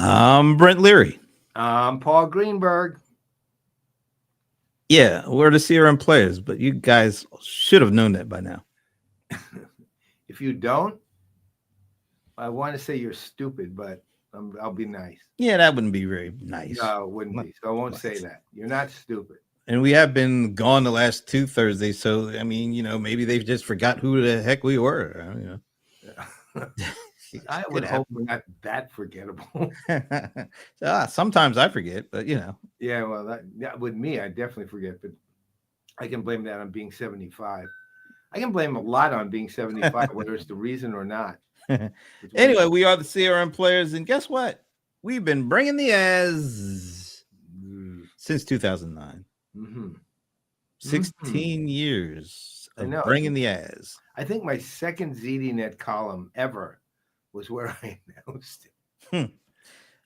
I'm Brent Leary. I'm Paul Greenberg. Yeah, we're the CRM players, but you guys should have known that by now. If you don't, I want to say you're stupid, but I'll be nice. Yeah, that wouldn't be very nice. No, it wouldn't be. So I won't say that. You're not stupid. And we have been gone the last two Thursdays, so I mean, maybe they've just forgot who the heck we were. I would hope we're not that forgettable. Sometimes I forget, but Yeah, well, with me, I definitely forget, but I can blame that on being 75. I can blame a lot on being 75, whether it's the reason or not. Anyway, we are the CRM players, and guess what? We've been bringing the as since 2009. 16 years of bringing the as. I think my second ZDNet column ever was where I announced it.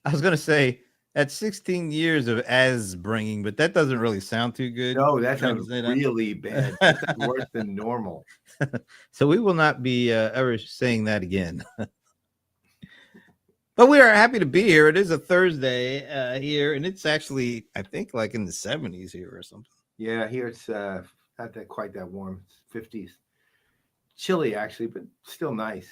I was going to say at 16 years of as bringing, but that doesn't really sound too good. No, that sounds really bad. That's worse than normal. So we will not be ever saying that again. But we are happy to be here. It is a Thursday here, and it's actually, I think, like in the 70s here or something. Yeah, here it's not quite that warm. It's 50s. Chilly, actually, but still nice.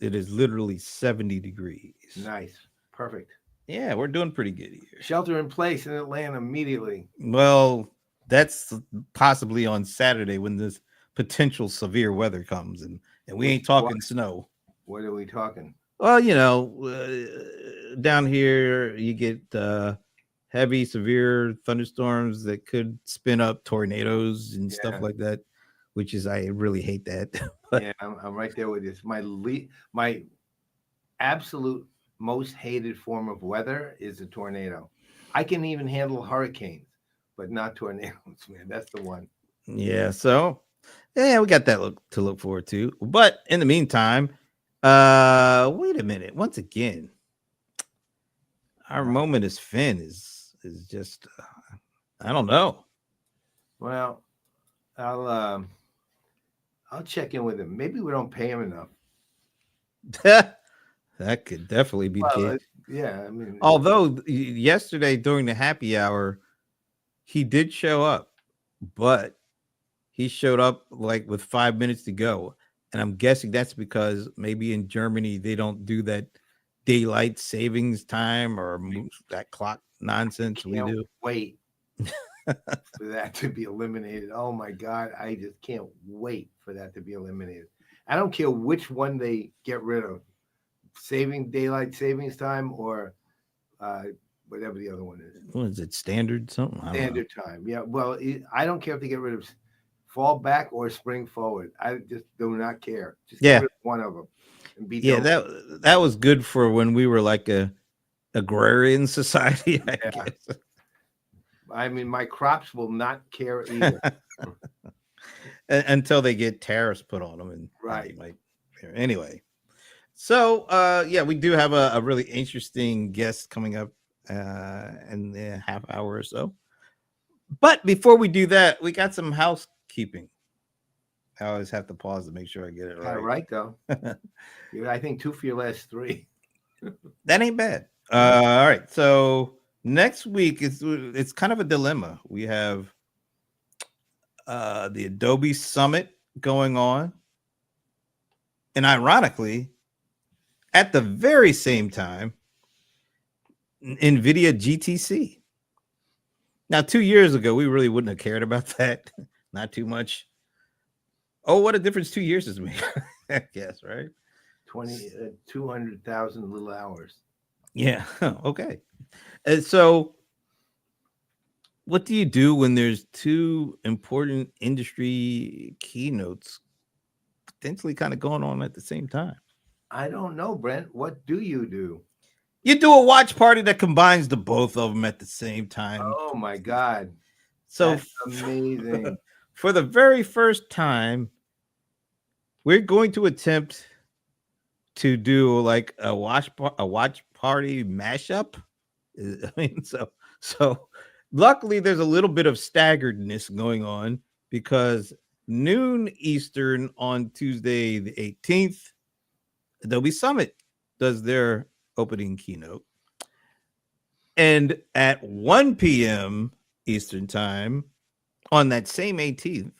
It is literally 70 degrees. Nice. Perfect. Yeah, we're doing pretty good here. Shelter in place in Atlanta immediately. Well, that's possibly on Saturday when this potential severe weather comes, and we ain't talking snow. What are we talking? Well, down here you get heavy, severe thunderstorms that could spin up tornadoes and stuff like that, which is, I really hate that. Yeah, I'm right there with you. It's my absolute most hated form of weather is a tornado. I can even handle hurricanes, but not tornadoes, man. That's the one. Yeah, so we got that to look forward to. But in the meantime, wait a minute. Once again, our moment is Finn is just I don't know. Well, I'll check in with him. Maybe we don't pay him enough. That could definitely be the case. Yeah, I mean, although yesterday during the happy hour, he did show up, but he showed up like with 5 minutes to go. And I'm guessing that's because maybe in Germany, they don't do that daylight savings time or that clock nonsense we do. Wait for that to be eliminated. Oh my God. I just can't wait for that to be eliminated. I don't care which one they get rid of, daylight savings time or whatever the other one is. What is it? Standard something? Standard time. Yeah. Well, I don't care if they get rid of fall back or spring forward. I just do not care. Just get rid of one of them. And be done. that was good for when we were like a agrarian society, I guess. I mean, my crops will not care either. Until they get tariffs put on them. And right. Anyway. So, we do have a really interesting guest coming up in the half hour or so. But before we do that, we got some housekeeping. I always have to pause to make sure I get it right. Right, though. I think 2 for your last 3. That ain't bad. All right. So next week, it's kind of a dilemma. We have the Adobe Summit going on. And ironically, at the very same time, NVIDIA GTC. Now, 2 years ago, we really wouldn't have cared about that. Not too much. Oh, what a difference 2 years has made. I guess, right? 200,000 little hours. Yeah. Okay. And so what do you do when there's two important industry keynotes potentially kind of going on at the same time? I don't know, Brent. What do you do? You do a watch party that combines the both of them at the same time. Oh my God. So that's amazing. For the very first time, we're going to attempt to do like a watch party mashup. I mean, so luckily there's a little bit of staggeredness going on because noon Eastern on Tuesday the 18th, Adobe Summit does their opening keynote. And at 1 p.m. Eastern time on that same 18th,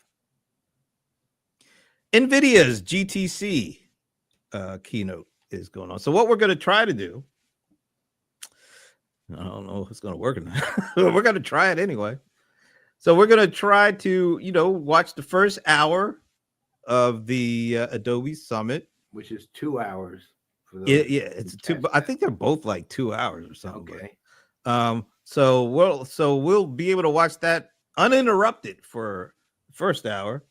NVIDIA's GTC keynote is going on. So what we're going to try to do, I don't know if it's going to work or not. We're going to try it anyway. So we're going to try to, watch the first hour of the Adobe Summit, which is 2 hours for those. Yeah, it's two. I think they're both like 2 hours or something. Okay. So we'll be able to watch that uninterrupted for the first hour.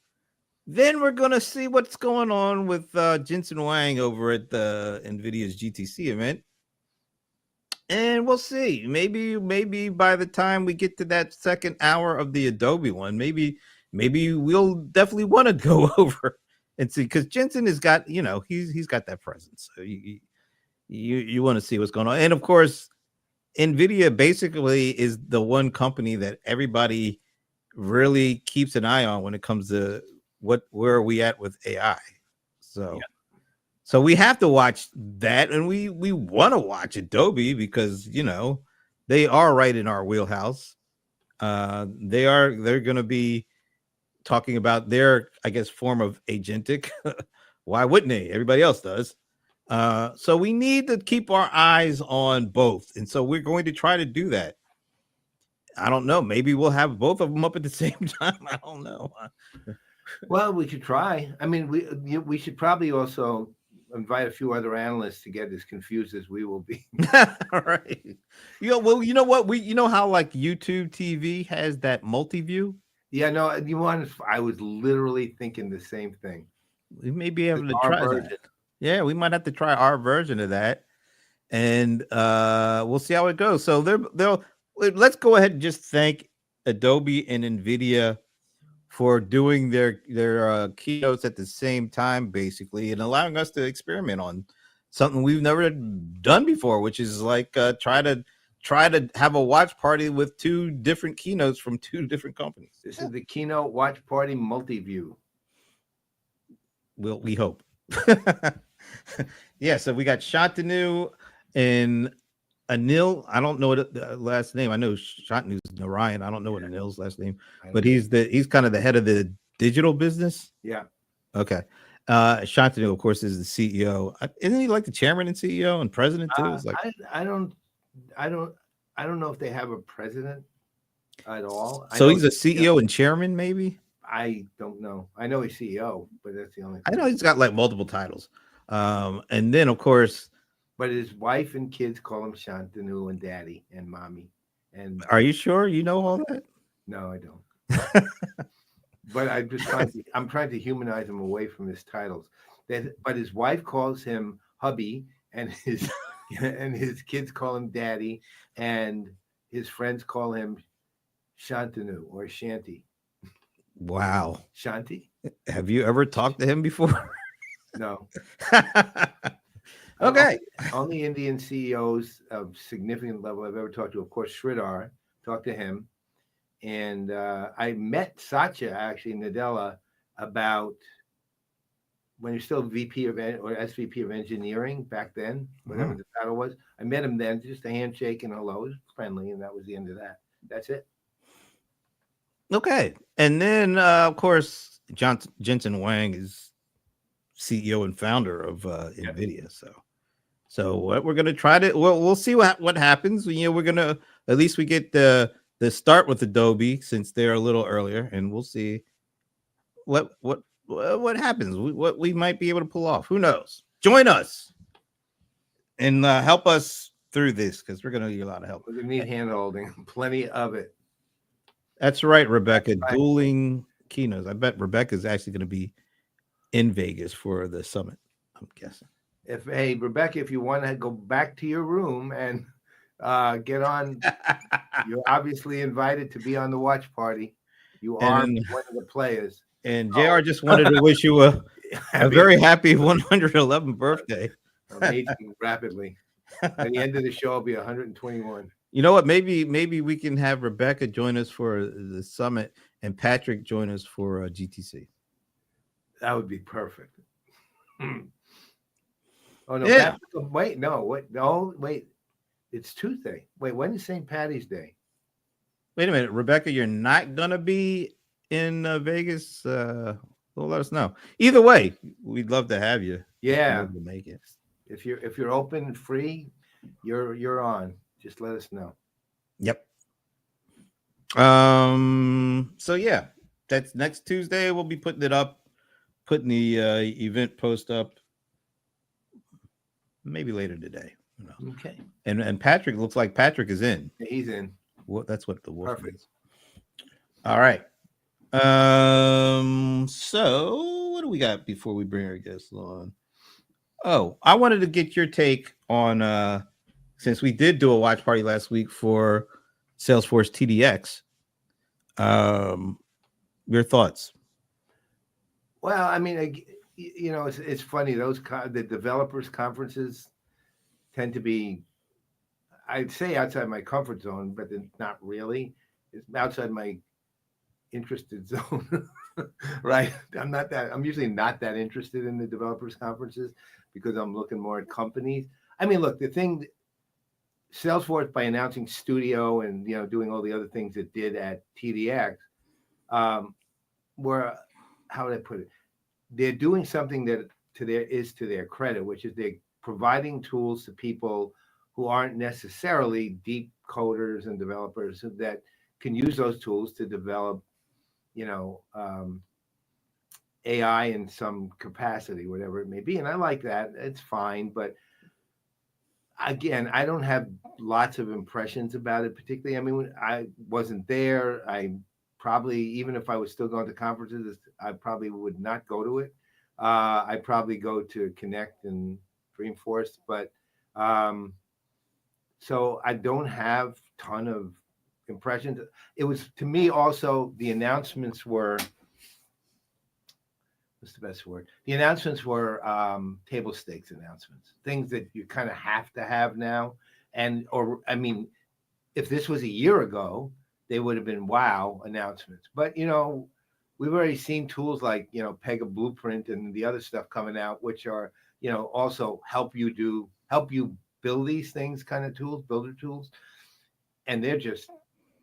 Then we're gonna see what's going on with Jensen Wang over at the NVIDIA's GTC event, and we'll see. Maybe by the time we get to that second hour of the Adobe one, maybe we'll definitely want to go over and see, because Jensen has got he's got that presence. So you want to see what's going on, and of course, NVIDIA basically is the one company that everybody really keeps an eye on when it comes to where are we at with AI. So we have to watch that, and we want to watch Adobe because they are right in our wheelhouse. They're going to be talking about their, I guess, form of agentic. Why wouldn't they? Everybody else does. So we need to keep our eyes on both, and so we're going to try to do that. I don't know. Maybe we'll have both of them up at the same time. I don't know. Well, we could try. I mean, we should probably also invite a few other analysts to get as confused as we will be. All right. Well, you know what? How like YouTube TV has that multi-view? Yeah, no, I was literally thinking the same thing. We may be able to try that. Yeah, we might have to try our version of that, and we'll see how it goes. So let's go ahead and just thank Adobe and NVIDIA for doing their keynotes at the same time, basically, and allowing us to experiment on something we've never done before, which is like try to have a watch party with two different keynotes from two different companies. This is the keynote watch party multi-view. We hope. Yeah, so we got Shantanu and Anil. I don't know the last name. I know Shantanu's Narayan. I don't know what Anil's last name, but he's kind of the head of the digital business. Yeah. Okay. Shantanu, of course, is the CEO. Isn't he like the chairman and CEO and president too? It's like I don't know if they have a president at all. So he's a CEO and chairman, maybe. I don't know. I know he's CEO, but that's the only thing. I know he's got like multiple titles. And then of course, but his wife and kids call him Shantanu and Daddy and Mommy. And are you sure you know all that? No, I don't. But I'm trying to humanize him away from his titles. But his wife calls him hubby, and his kids call him Daddy, and his friends call him Shantanu or Shanti. Wow. Shanti? Have you ever talked to him before? No. Okay. Only Indian CEOs of significant level I've ever talked to. Of course, Sridhar, talked to him. And I met Satya, actually, Nadella, about when you're still VP or SVP of engineering back then, whatever the title was. I met him then, just a handshake and hello. It was friendly, and that was the end of that. That's it. Okay. And then, of course, Jensen Wang is CEO and founder of NVIDIA. So what we're going to try to, we'll see what happens. We're going to, at least we get the start with Adobe since they're a little earlier, and we'll see what happens, what we might be able to pull off. Who knows? Join us and help us through this, because we're going to need a lot of help. We're going to need hand-holding, plenty of it. That's right, Rebecca. That's right. Dueling keynotes. I bet Rebecca's actually going to be in Vegas for the summit, I'm guessing. Hey, Rebecca, if you want to go back to your room and get on, you're obviously invited to be on the watch party. You are one of the players. And JR just wanted to wish you a very happy 111th birthday. I'm aging rapidly. At the end of the show, I'll be 121. You know what? Maybe we can have Rebecca join us for the summit and Patrick join us for GTC. That would be perfect. Oh no! Yeah. Wait. It's Tuesday. Wait, when is St. Patty's Day? Wait a minute, Rebecca, you're not gonna be in Vegas. Well, let us know. Either way, we'd love to have you if you're Yeah. able to make it. If you're open and free, you're on. Just let us know. Yep. So yeah, that's next Tuesday. We'll be putting it up, putting the event post up maybe later today. Who knows? Okay. And Patrick looks like Patrick is in. Yeah, he's in. That's what the wolf Perfect. means. All right. So what do we got before we bring our guests on? Oh, I wanted to get your take on since we did do a watch party last week for Salesforce TDX. Um, your thoughts? Well, I mean, it's funny. The developers conferences tend to be, I'd say, outside my comfort zone, but it's not really. It's outside my interested zone, right? I'm usually not that interested in the developers conferences because I'm looking more at companies. I mean, look, the thing, Salesforce, by announcing Studio and doing all the other things it did at TDX, um, were, how would I put it? They're doing something that to their credit, which is they're providing tools to people who aren't necessarily deep coders and developers that can use those tools to develop, you know, um, AI in some capacity, whatever it may be. And I like that. It's fine. But again, I don't have lots of impressions about it, particularly. I mean, when I wasn't there. I probably, even if I was still going to conferences, I probably would not go to it. I'd probably go to Connect and Dreamforce. But um, so I don't have ton of impressions. It was, to me, also the announcements were, what's the best word? The announcements were table stakes announcements, things that you kind of have to have now. And, or, I mean, if this was a year ago, they would have been wow announcements. But, we've already seen tools like, Pega Blueprint and the other stuff coming out, which are, also help you build these things, kind of tools, builder tools. And they're just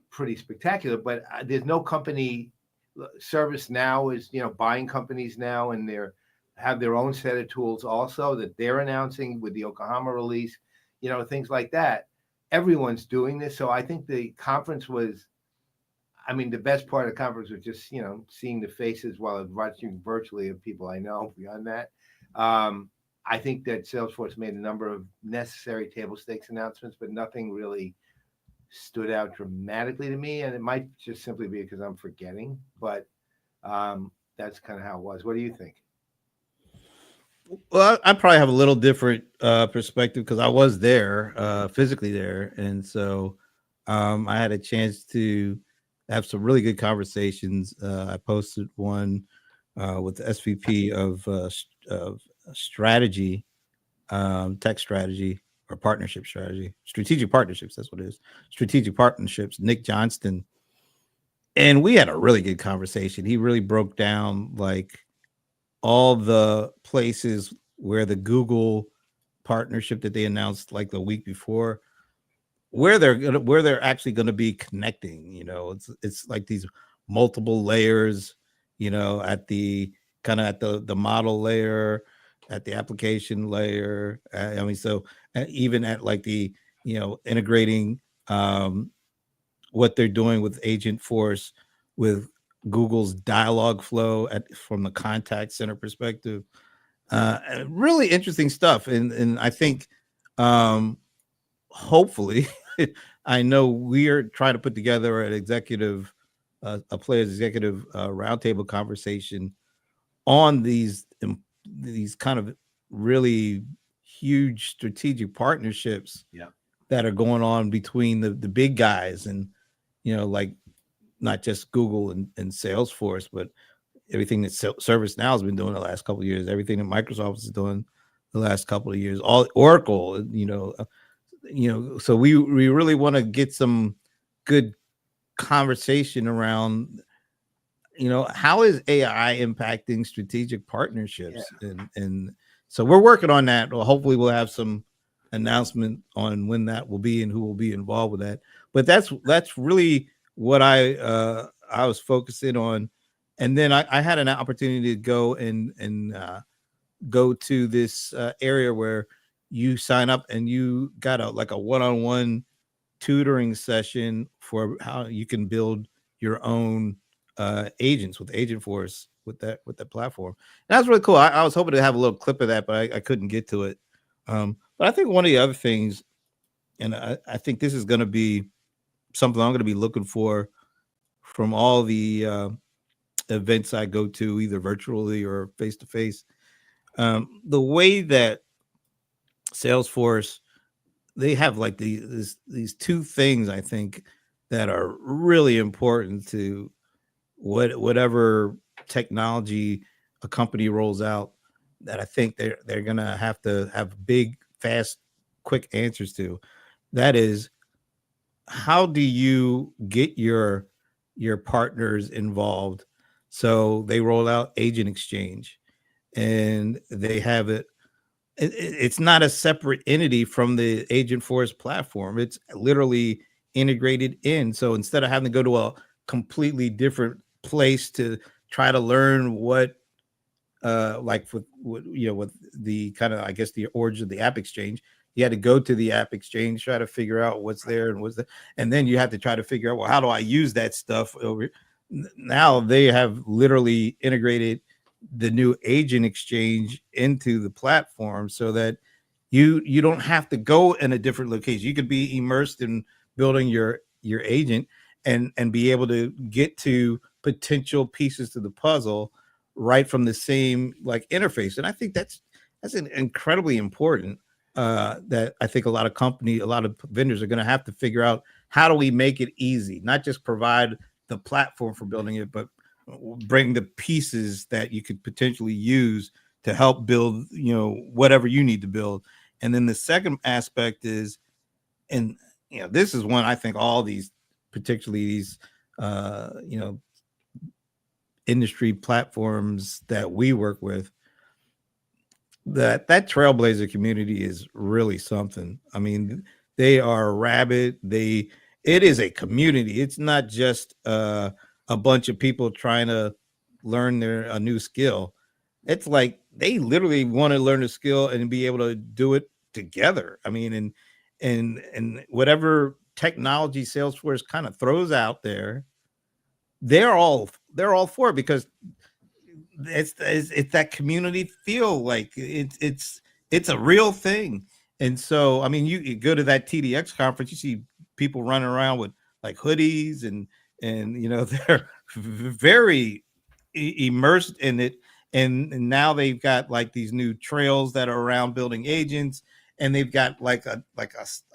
pretty spectacular. But there's no company. Service now is buying companies now, and they're have their own set of tools also that they're announcing with the Yokohama release, things like that. Everyone's doing this, so I think the conference was. I mean, the best part of the conference was just seeing the faces while I was watching virtually of people I know. Beyond that, I think that Salesforce made a number of necessary table stakes announcements, but nothing really stood out dramatically to me, and it might just simply be because I'm forgetting. But that's kind of how it was. What do you think? Well, I probably have a little different perspective because I was there, physically there, and so I had a chance to have some really good conversations. I posted one with the SVP of strategy, tech strategy or partnership strategy, strategic partnerships. That's what it is. Strategic partnerships. Nick Johnston, and we had a really good conversation. He really broke down like all the places where the Google partnership that they announced like the week before, where they're actually gonna be connecting. It's like these multiple layers, at the kind of at the model layer, at the application layer. I mean, so even at like the integrating what they're doing with Agent Force with Google's dialogue flow from the contact center perspective. Really interesting stuff, and I think hopefully, I know we are trying to put together an executive, a Playaz executive roundtable conversation on these kind of really huge strategic partnerships Yeah. that are going on between the big guys and like not just Google and Salesforce, but everything that ServiceNow has been doing the last couple of years, everything that Microsoft is doing the last couple of years, all Oracle, so we really want to get some good conversation around, how is AI impacting strategic Yeah. partnerships, and so we're working on that. Well, hopefully we'll have some announcement on when that will be and who will be involved with that. But that's really what I was focusing on. And then I had an opportunity to go and go to this area where you sign up and you got a like a one-on-one tutoring session for how you can build your own agents with Agent Force with that platform. And that's really cool. I was hoping to have a little clip of that, but I couldn't get to it. But I think one of the other things, and I think this is going to be something I'm going to be looking for from all the events I go to, either virtually or face to face. The way that Salesforce, they have like these two things I think that are really important to whatever technology a company rolls out, that I think they're gonna have to have big, fast, quick answers to. That is, how do you get your partners involved? So they roll out Agent Exchange, and they have it's not a separate entity from the Agent Force platform. It's literally integrated in. So instead of having to go to a completely different place to try to learn what like with the kind of, I guess, the origin of the app exchange, you had to go to the app exchange, try to figure out what's there and what's there, and then you have to try to figure out, well, how do I use that stuff over. Now they have literally integrated the new agent exchange into the platform so that you don't have to go in a different location. You could be immersed in building your agent and be able to get to potential pieces to the puzzle right from the same like interface. And I think that's an incredibly important, that I think a lot of vendors are going to have to figure out, how do we make it easy, not just provide the platform for building it, but bring the pieces that you could potentially use to help build, whatever you need to build. And then the second aspect is, and this is one I think all these, particularly these, industry platforms that we work with, that trailblazer community is really something. I mean, they are rabid. It is a community. It's not just a bunch of people trying to learn a new skill. It's like they literally want to learn a skill and be able to do it together. I mean, and whatever technology Salesforce kind of throws out there, they're all for it, because it's that community feel, like it's a real thing. And so, I mean, you go to that TDX conference, you see people running around with like hoodies, and they're very immersed in it. And now they've got like these new trails that are around building agents, and they've got like a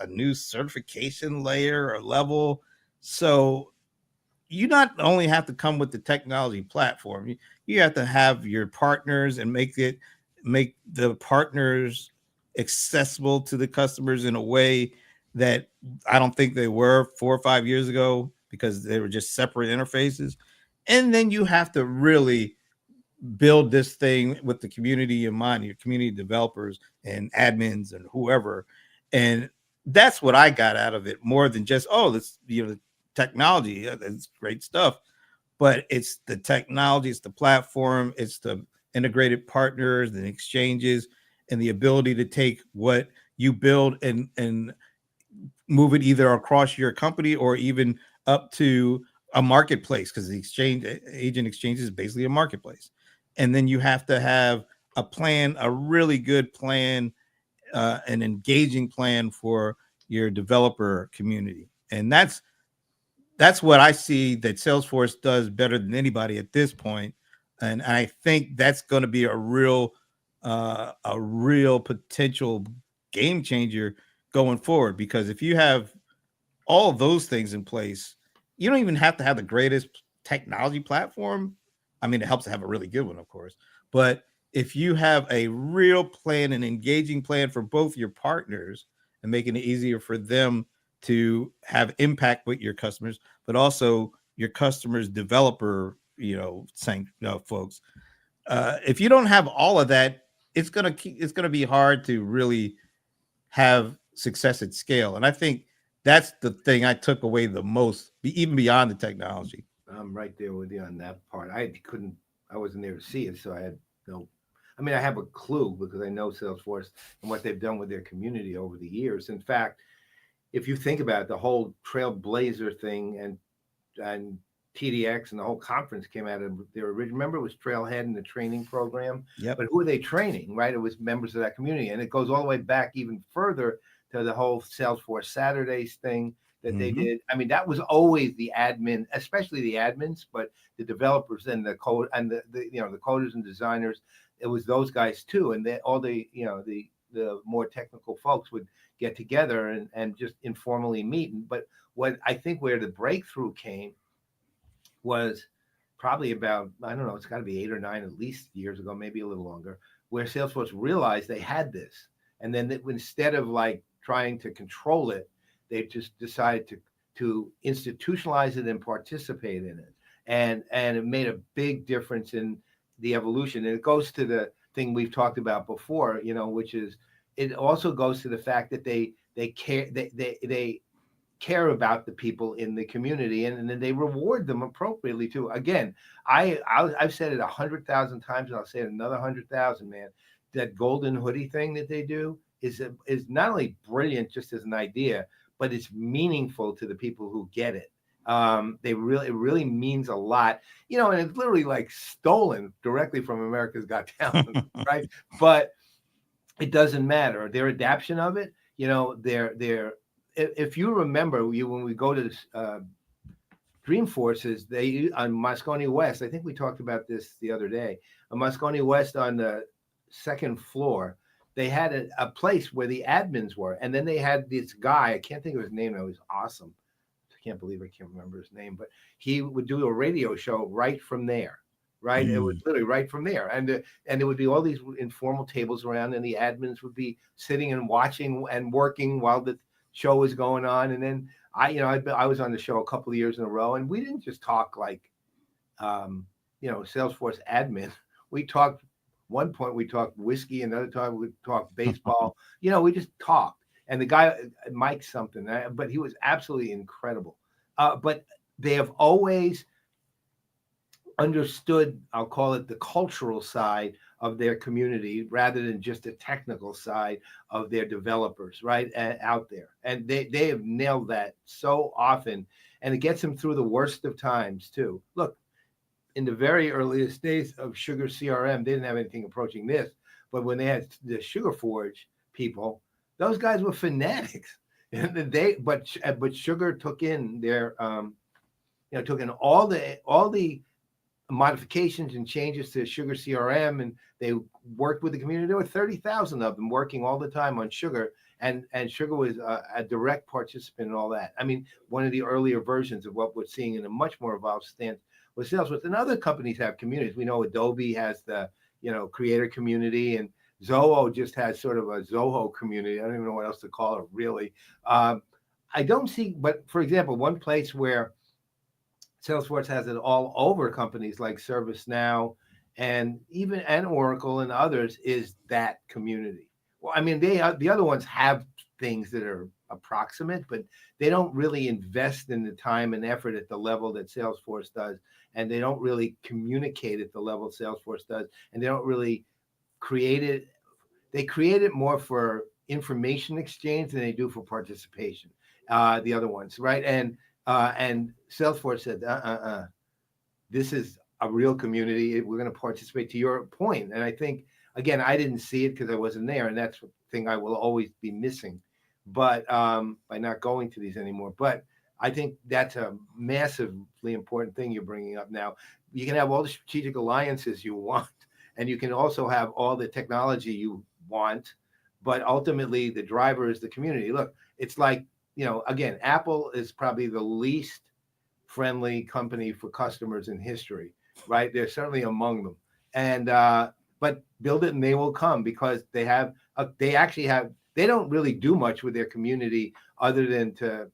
new certification layer or level. So you not only have to come with the technology platform, you have to have your partners and make the partners accessible to the customers in a way that I don't think they were 4 or 5 years ago, because they were just separate interfaces. And then you have to really build this thing with the community in mind, your community developers and admins and whoever. And that's what I got out of it, more than just, oh, this, technology. It's great stuff, but it's the technology, it's the platform, it's the integrated partners and exchanges, and the ability to take what you build and move it either across your company or even up to a marketplace, because the agent exchange is basically a marketplace. And then you have to have a plan, a really good plan, an engaging plan for your developer community. And that's what I see that Salesforce does better than anybody at this point. And I think that's going to be a real potential game changer going forward, because if you have all of those things in place, you don't even have to have the greatest technology platform. I mean, it helps to have a really good one, of course, but if you have a real plan, an engaging plan for both your partners, and making it easier for them to have impact with your customers, but also your customers developer, saying, folks, if you don't have all of that, it's gonna be hard to really have success at scale. And I think that's the thing I took away the most, even beyond the technology. I'm right there with you on that part. I wasn't there to see it, so I had no. I mean, I have a clue because I know Salesforce and what they've done with their community over the years. In fact, if you think about it, the whole Trailblazer thing and TDX and the whole conference came out of their original. Remember, it was Trailhead and the training program. Yep. But who are they training? Right, it was members of that community, and it goes all the way back even further to the whole Salesforce Saturdays thing that they did. I mean, that was always the admin, especially the admins, but the developers and the code and the the coders and designers. It was those guys too, and all the the more technical folks would get together and just informally meet. But what I think where the breakthrough came was probably about, I don't know, it's got to be 8 or 9 at least years ago, maybe a little longer, where Salesforce realized they had this. And then instead of like trying to control it, they just decided to institutionalize it and participate in it. And it made a big difference in the evolution. And it goes to the thing we've talked about before, which is it also goes to the fact that they care about the people in the community, and then they reward them appropriately too. Again, I've said it 100,000 times, and I'll say it another 100,000. Man, that golden hoodie thing that they do is not only brilliant just as an idea, but it's meaningful to the people who get it. It really means a lot, and it's literally like stolen directly from America's Got Talent, right? But it doesn't matter. Their adaptation of it, their if you remember, when we go to Dreamforces, they on Moscone West. I think we talked about this the other day. On Moscone West, on the second floor, they had a place where the admins were, and then they had this guy. I can't think of his name. It was awesome. I can't believe I can't remember his name, but he would do a radio show right from there. Right, it was literally right from there, and there would be all these informal tables around, and the admins would be sitting and watching and working while the show was going on. And then I was on the show a couple of years in a row, and we didn't just talk like Salesforce admin. We talked, one point we talked whiskey, another time we talked baseball. We just talked. And the guy, Mike something, but he was absolutely incredible. But they have always understood, I'll call it, the cultural side of their community rather than just the technical side of their developers, right, out there. And they have nailed that so often, and it gets them through the worst of times too. Look, in the very earliest days of Sugar CRM, they didn't have anything approaching this, but when they had the Sugar Forge people, those guys were fanatics. And but Sugar took in their took in all the modifications and changes to Sugar CRM, and they worked with the community. There were 30,000 of them working all the time on Sugar, and Sugar was a direct participant in all that. I mean, one of the earlier versions of what we're seeing in a much more evolved stance with Salesforce. And other companies have communities. We know Adobe has the creator community, and Zoho just has sort of a Zoho community. I don't even know what else to call it, really. I don't see, but for example, one place where Salesforce has it all over companies like ServiceNow and Oracle and others is that community. Well, I mean, the other ones have things that are approximate, but they don't really invest in the time and effort at the level that Salesforce does, and they don't really communicate at the level Salesforce does, and they don't really create it. They create it more for information exchange than they do for participation. The other ones, right? And Salesforce said, this is a real community. We're going to participate, to your point. And I think, again, I didn't see it because I wasn't there, and that's the thing I will always be missing, but by not going to these anymore. But I think that's a massively important thing you're bringing up now. You can have all the strategic alliances you want, and you can also have all the technology you want, but ultimately the driver is the community. Look, it's like, again, Apple is probably the least friendly company for customers in history, right? They're certainly among them. And but build it and they will come, because they don't really do much with their community other than to,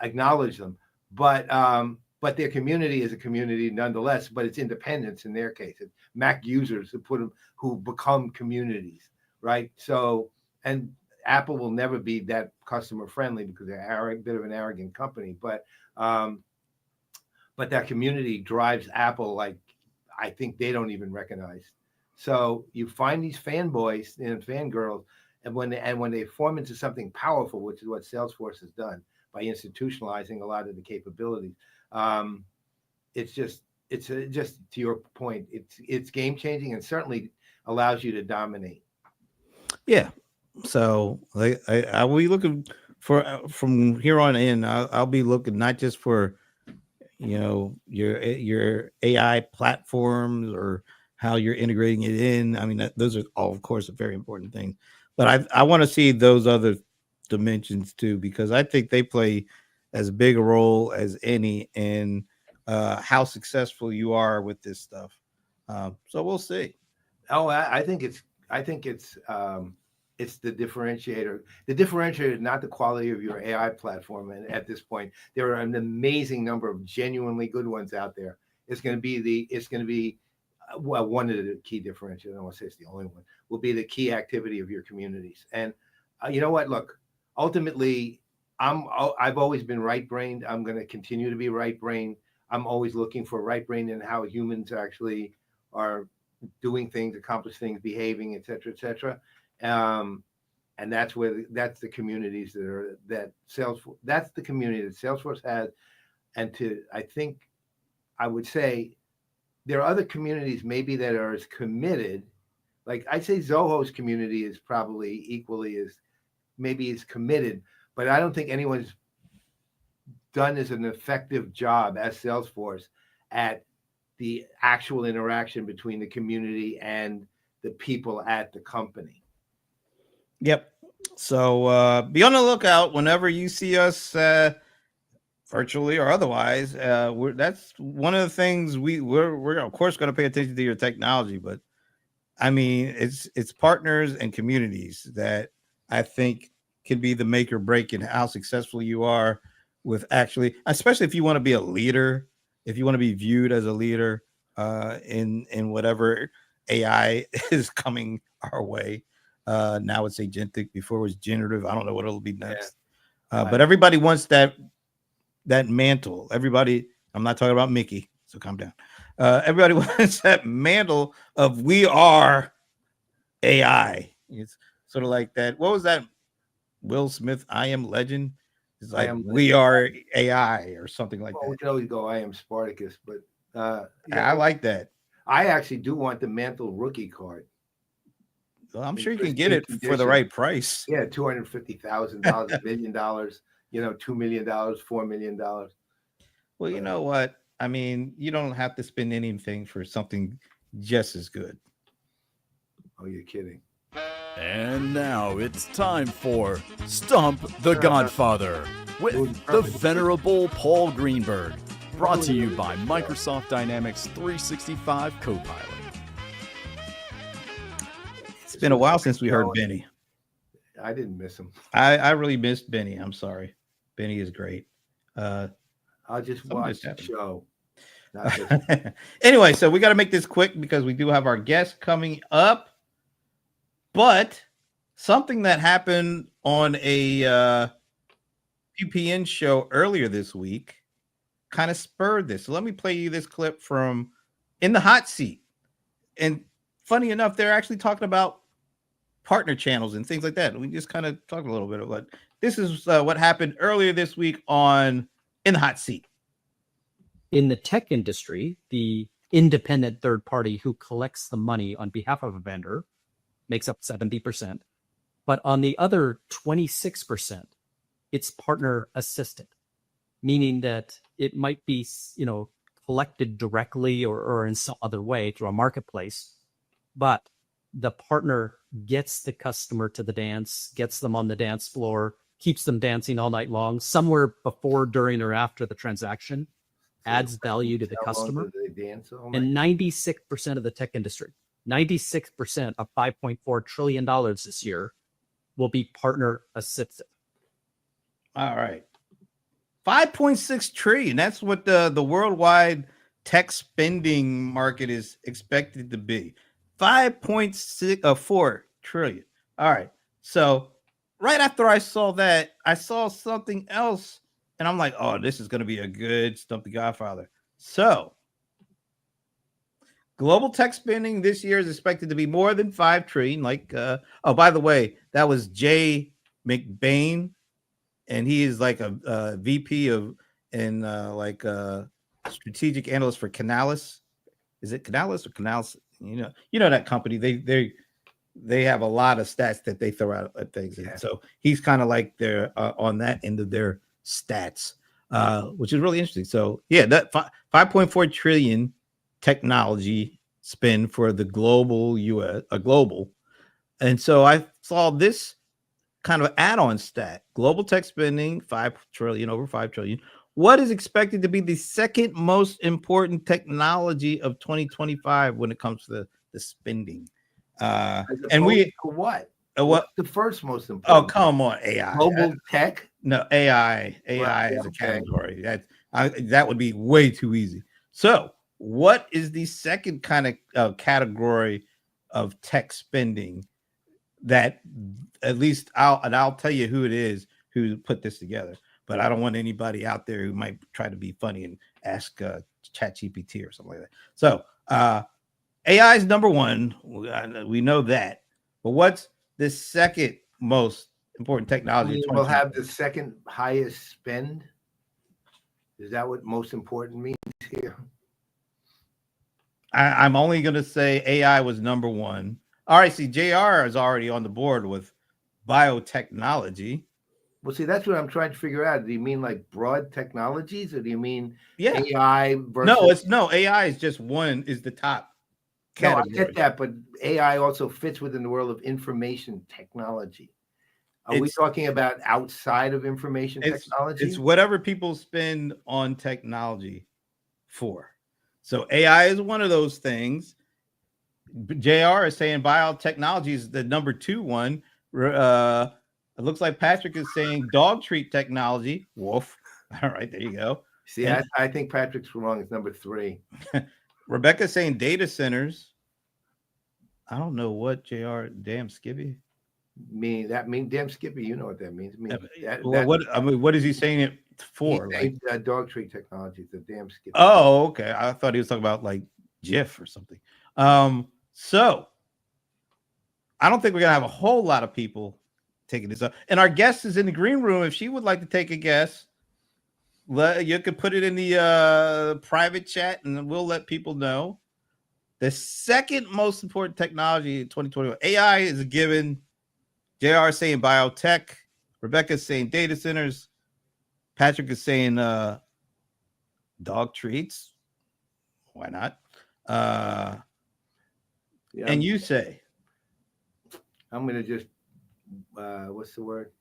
acknowledge them. But their community is a community nonetheless, but it's independence in their case. It's Mac users who become communities, right? So, and Apple will never be that customer friendly because they're a bit of an arrogant company, um, but that community drives Apple like I think they don't even recognize. So you find these fanboys and fangirls, and when they form into something powerful, which is what Salesforce has done by institutionalizing a lot of the capabilities, um, it's just to your point, it's game changing and certainly allows you to dominate. Yeah. So I will be looking for from here on in. I'll be looking not just for your AI platforms or how you're integrating it in. I mean, those are all, of course, very important things. But I want to see those other dimensions too, because I think they play as big a role as any in how successful you are with this stuff. So we'll see. Oh, I think it's the differentiator. The differentiator is not the quality of your AI platform. And at this point, there are an amazing number of genuinely good ones out there. It's going to be well, one of the key differentiators. I don't want to say it's the only one. Will be the key activity of your communities. And you know what? Look, ultimately, I've always been right brained. I'm going to continue to be right brained. I'm always looking for right brain and how humans actually are doing things, accomplish things, behaving, et cetera, et cetera. Um, and that's the communities that Salesforce. That's the community that Salesforce has. And I think I would say there are other communities maybe that are as committed. Like I'd say Zoho's community is probably equally as maybe as committed, but I don't think anyone's done as an effective job as Salesforce at the actual interaction between the community and the people at the company. Yep. So be on the lookout whenever you see us virtually or otherwise. That's one of the things we're of course going to pay attention to your technology, but I mean it's partners and communities that I think can be the make or break in how successful you are with actually, especially if you want to be a leader, if you want to be viewed as a leader in whatever AI is coming our way. Now it's agentic. Before it was generative. I don't know what it'll be Yeah. next. But everybody wants that mantle. Everybody, I'm not talking about Mickey, so calm down. Everybody wants that mantle of we are AI. It's sort of like that. What was that Will Smith I Am Legend? It's I like am. we are AI or something like Well, we that. can always go. I am Spartacus, but I like that. I actually do want the mantle rookie card Well, I'm in sure you can get pristine it for the condition. right price. Yeah, $250,000, $1 million. $2 million, $4 million. Well, you But know what? I mean, you don't have to spend anything for something just as good. oh, you're kidding. And now it's time for Stump the Godfather with the venerable Paul Greenberg. Brought to you by Microsoft Dynamics 365 Copilot. It's been a while since we heard Benny. I didn't miss him. I really missed Benny. I'm sorry. Benny is great. I'll just watch the show. Anyway, so we got to make this quick because we do have our guest coming up. But something that happened on a UPN show earlier this week kind of spurred this. So let me play you this clip from In the Hot Seat. And funny enough, they're actually talking about partner channels and things like that. We just kind of talked a little bit about this is what happened earlier this week on In the Hot Seat. In the tech industry, the independent third party who collects the money on behalf of a vendor makes up 70%. But on the other 26%, it's partner assisted, meaning that it might be, collected directly or in some other way through a marketplace, but the partner gets the customer to the dance, gets them on the dance floor, keeps them dancing all night long, somewhere before, during, or after the transaction, adds value to the customer. And 96% of the tech industry, 96% of $5.4 trillion this year will be partner assisted. All right. 5.6 trillion. That's what the worldwide tech spending market is expected to be. 5.4 trillion. All right. So right after I saw that, I saw something else, and I'm like, oh, this is going to be a good Stump the Godfather. So global tech spending this year is expected to be more than 5 trillion. Like, oh, by the way, that was Jay McBain, and he is like a VP of and like strategic analyst for Canalys. Is it Canalys or Canalys? You know that company. They have a lot of stats that they throw out at things. Yeah. And so he's kind of like they're on that end of their stats, which is really interesting. So yeah, that 5.4 trillion technology spend for the global US, global. And so I saw this kind of add-on stat: global tech spending 5 trillion, over 5 trillion. What is expected to be the second most important technology of 2025 when it comes to the spending? As And opposed we to what? what? What's the first most Oh, important? come on, AI. Global tech. No, AI. AI Right, is a okay. category. That would be way too easy. So, what is the second kind of category of tech spending that at least I'll tell you who it is who put this together, but I don't want anybody out there who might try to be funny and ask ChatGPT or something like that. So AI is number one. We know that, but what's the second most important technology? We'll have the second highest spend. Is that what most important means here? I'm only going to say AI was number one. All right, see, JR is already on the board with biotechnology. Well, see, that's what I'm trying to figure out. Do you mean like broad technologies, or do you mean Yeah. AI versus? No, AI is just one, is the top category. No, I get that, but AI also fits within the world of information technology. Are we talking about outside of information technology? It's whatever people spend on technology for. So AI is one of those things. JR is saying biotechnology is the number 2 one. It looks like Patrick is saying dog treat technology. Woof. All right, there you go. See, I think Patrick's wrong. It's number 3. Rebecca's saying data centers. I don't know what JR, damn Skippy. Damn Skippy, you know what that means. What is he saying it for? Like dog treat technology, the damn Skippy. Oh, okay. I thought he was talking about like GIF or something. So I don't think we're gonna have a whole lot of people taking this up. And our guest is in the green room. If she would like to take a guess, you could put it in the private chat, and we'll let people know. The second most important technology in 2021, AI is a given. JR is saying biotech. Rebecca is saying data centers. Patrick is saying dog treats. Why not? And you say? I'm going to just, what's the word?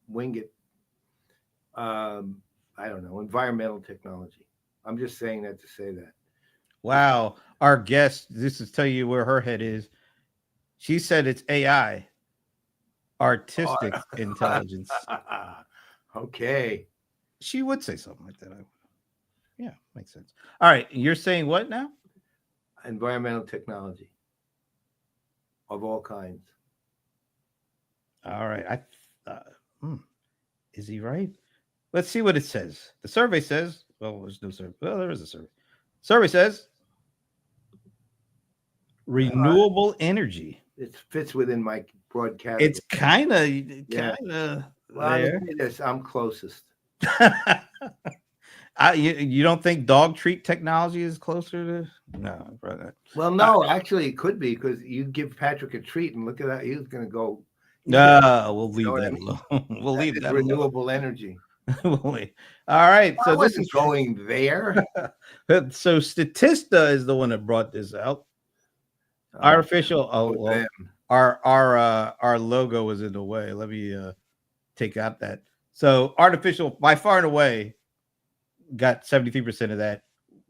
Wing it. I don't know. Environmental technology. I'm just saying that to say that. Wow. Our guest, this is tell you where her head is. She said it's AI, artistic intelligence. Okay. She would say something like that. Yeah, makes sense. All right. You're saying what now? Environmental technology of all kinds. All right. Is he right? Let's see what it says. The survey says, well, there's no survey. Well, there is a survey. Survey says renewable energy. It fits within my broad category. It's kind of Well, let me say this. I'm closest. You don't think dog treat technology is closer to? No, brother. Well, no, actually, it could be, because you give Patrick a treat and look at that. He's going to go. No, we'll leave that alone. We'll leave that renewable energy. All right. So this is going there. So Statista is the one that brought this out. Artificial. Our logo was in the way. Let me take out that. So artificial, by far and away, got 73% of that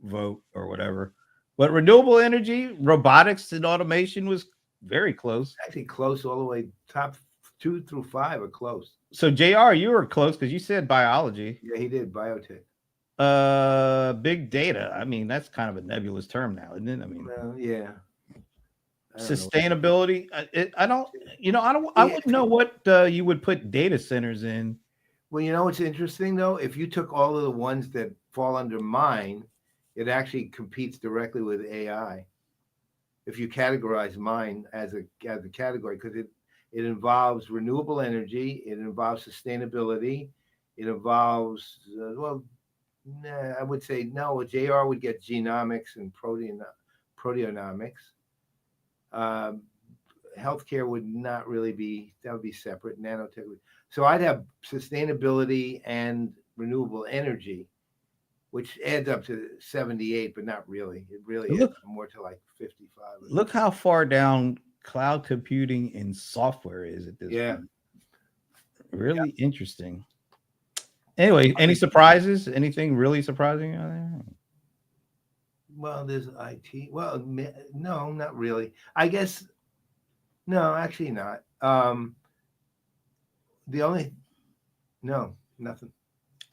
vote or whatever. But renewable energy, robotics, and automation was very close. Actually, close all the way. Top 2 through 5 are close. So JR, you were close because you said biology. Yeah, he did biotech. Big data. I mean, that's kind of a nebulous term now, isn't it? I mean, well, yeah. Sustainability. I don't. I Yeah. wouldn't know what you would put data centers in. Well, you know what's interesting though? If you took all of the ones that fall under mine, it actually competes directly with AI. If you categorize mine as a category, because it involves renewable energy, it involves sustainability, it involves I would say no. JR would get genomics and proteomics. Um, Healthcare would not really be, that would be separate. Nanotech. So I'd have sustainability and renewable energy, which adds up to 78, but not really. It really adds Look, more to like 55. look how far down cloud computing and software is at this point. Really interesting. Anyway, any surprises? Anything really surprising out there? Well, there's IT. Well, no, not really. I guess no, actually not. The only no, nothing.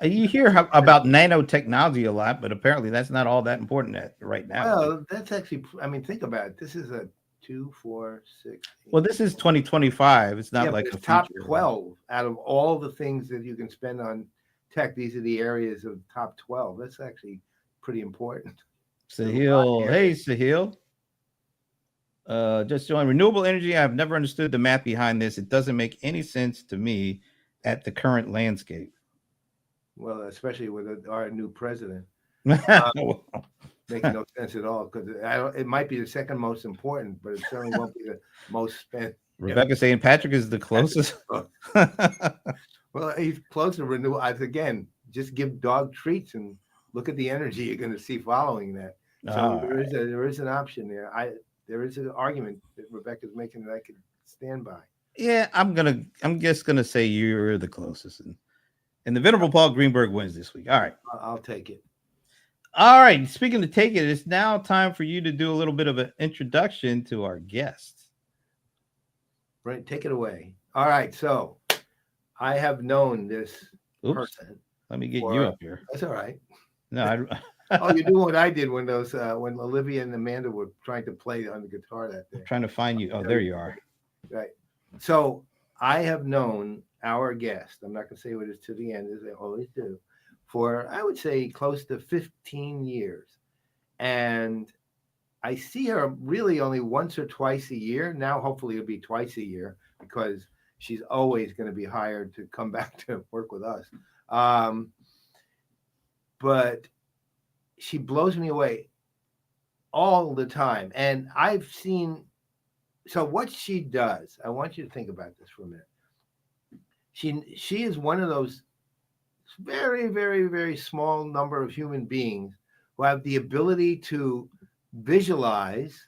You hear about nanotechnology a lot, but apparently that's not all that important right now. Well, that's actually. I mean, think about it. This is a 2, 4, 6. Well, this is 2025. It's not like it's a top future. 12 out of all the things that you can spend on tech. These are the areas of top 12. That's actually pretty important. Sahil, hey Sahil. Just joined. Renewable energy. I've never understood the math behind this. It doesn't make any sense to me at the current landscape. Well, especially with our new president. Well, Makes no sense at all, because it might be the second most important, but it certainly won't be the most spent. Rebecca saying Patrick is the closest. Well, he's close to renewal. Again, just give dog treats and look at the energy you're going to see following that. So there is an option there. There is an argument that Rebecca's making that I could stand by. Yeah, I'm just gonna say you're the closest, and the venerable Paul Greenberg wins this week. All right, I'll take it. All right. Speaking of take it, it's now time for you to do a little bit of an introduction to our guest. Right, take it away. All right, so I have known this person. Let me get you up here. That's all right. No, Oh, you're doing what I did when when Olivia and Amanda were trying to play on the guitar that day. I'm trying to find you. Oh, there you are. Right. So I have known our guest. I'm not going to say what it is to the end, as I always do, for I would say close to 15 years, and I see her really only once or twice a year. Now, hopefully, it'll be twice a year because she's always going to be hired to come back to work with us. But she blows me away all the time. And I've seen, so what she does, I want you to think about this for a minute. She is one of those very, very, very small number of human beings who have the ability to visualize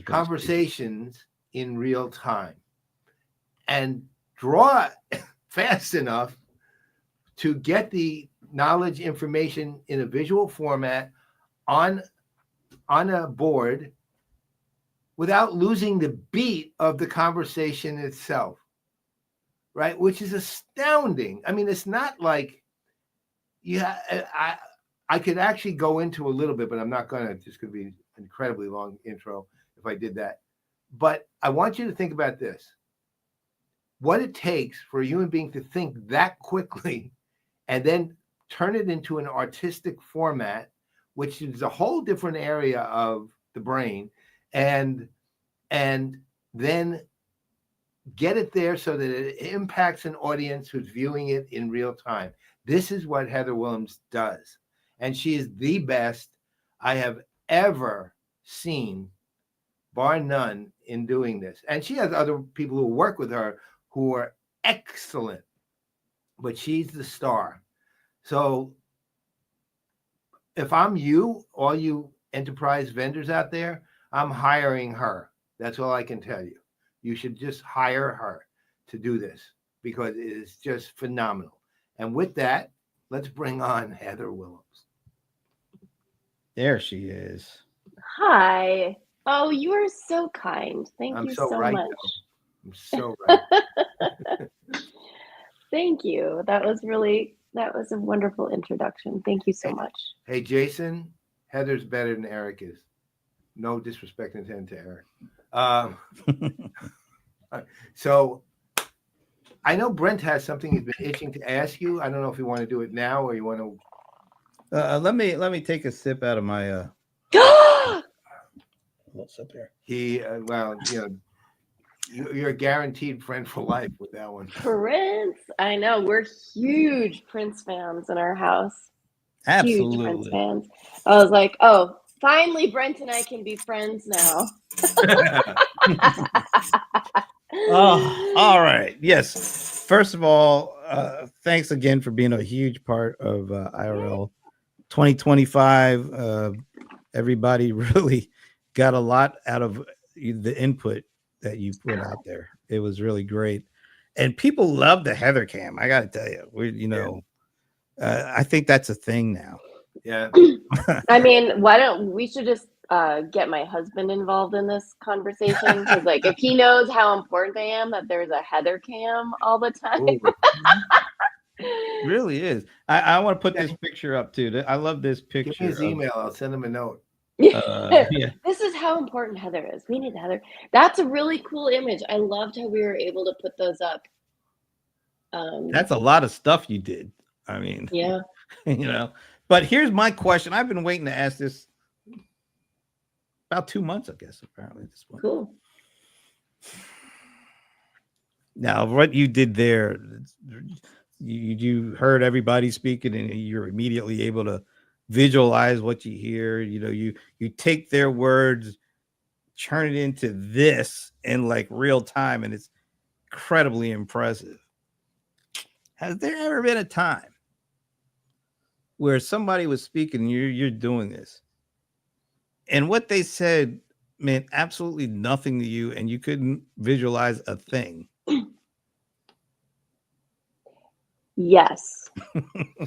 conversations in real time and draw fast enough to get the knowledge information in a visual format on a board without losing the beat of the conversation itself, right? Which is astounding. I mean, it's not like I could actually go into a little bit, but I'm not going to. It's going to be an incredibly long intro if I did that. But I want you to think about this. What it takes for a human being to think that quickly and then turn it into an artistic format, which is a whole different area of the brain, and then get it there so that it impacts an audience who's viewing it in real time. This is what Heather Willems does. And she is the best I have ever seen, bar none, in doing this. And she has other people who work with her who are excellent, but she's the star. So if I'm you, all you enterprise vendors out there, I'm hiring her. That's all I can tell you. You should just hire her to do this because it is just phenomenal. And with that, let's bring on Heather Willems. There she is. Hi. Oh, you are so kind. Thank you so right, much. I'm so right. Thank you. That was a wonderful introduction. Thank you so much. Hey, Jason, Heather's better than Eric is. No disrespect intended to Eric. Um, so I know Brent has something he's been itching to ask you. I don't know if you want to do it now or you want to. Let me take a sip out of my little sip here. Well, you're a guaranteed friend for life with that one. Prince. I know. We're huge Prince fans in our house. Huge Prince Absolutely. fans. I was like, oh, finally Brent and I can be friends now. Oh, all right. Yes. First of all, thanks again for being a huge part of IRL 2025. Everybody really got a lot out of the input that you put out there. It was really great. And people love the Heather cam. I got to tell you, I think that's a thing now. Yeah. I mean, why don't we should just get my husband involved in this conversation? Because like if he knows how important I am that there's a Heather cam all the time. Really is. I want to put this picture up too. I love this picture. Give me his email. I'll send him a note. Yeah. This is how important Heather is. We need Heather. That's a really cool image. I loved how we were able to put those up. That's a lot of stuff you did. I mean, yeah. But here's my question. I've been waiting to ask this about 2 months, I guess, apparently at this point. Cool. Now, what you did there, you heard everybody speaking and you're immediately able to visualize what you hear. You take their words, turn it into this in like real time, and it's incredibly impressive. Has there ever been a time where somebody was speaking, you're doing this, and what they said meant absolutely nothing to you, and you couldn't visualize a thing? Yes,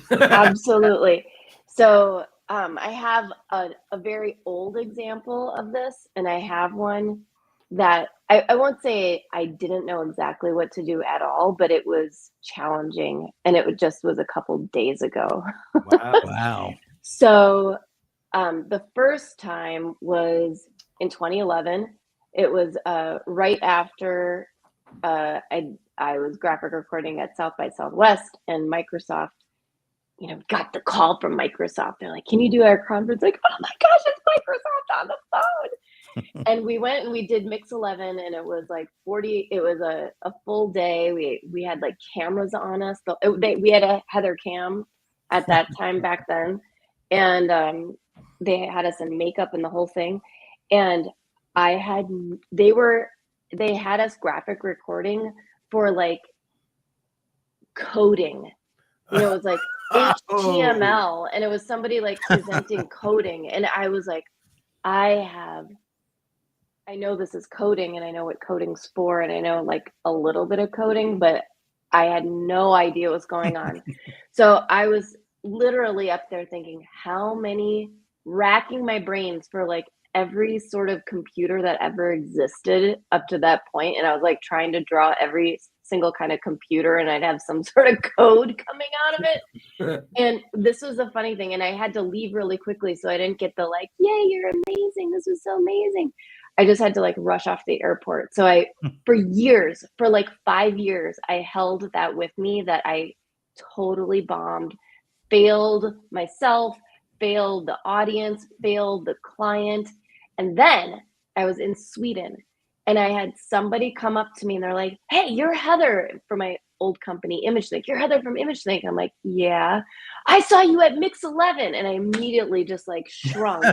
absolutely. So I have a very old example of this, and I have one that I won't say I didn't know exactly what to do at all, but it was challenging, and it just was a couple days ago. Wow. So the first time was in 2011. It was right after I was graphic recording at South by Southwest, and Microsoft, got the call from Microsoft. They're like, "Can you do our conference?" Like, oh my gosh, it's Microsoft on the phone. And we went and we did Mix 11, and it was like 40. It was a full day. We had like cameras on us. We had a Heather cam at that time back then, and they had us in makeup and the whole thing. And they had us graphic recording for like coding. It was like HTML, and it was somebody like presenting coding. And I was like, I know this is coding, and I know what coding's for, and I know like a little bit of coding, but I had no idea what was going on. So I was literally up there thinking, racking my brains for like every sort of computer that ever existed up to that point. And I was like trying to draw every single kind of computer, and I'd have some sort of code coming out of it. And this was the funny thing. And I had to leave really quickly, so I didn't get the like, yay, you're amazing. This was so amazing. I just had to like rush off the airport. So for like 5 years, I held that with me, that I totally bombed, failed myself, failed the audience, failed the client. And then I was in Sweden, and I had somebody come up to me, and they're like, "Hey, you're Heather," from my old company, ImageThink. "You're Heather from ImageThink." I'm like, "Yeah, I saw you at Mix 11." And I immediately just like shrunk.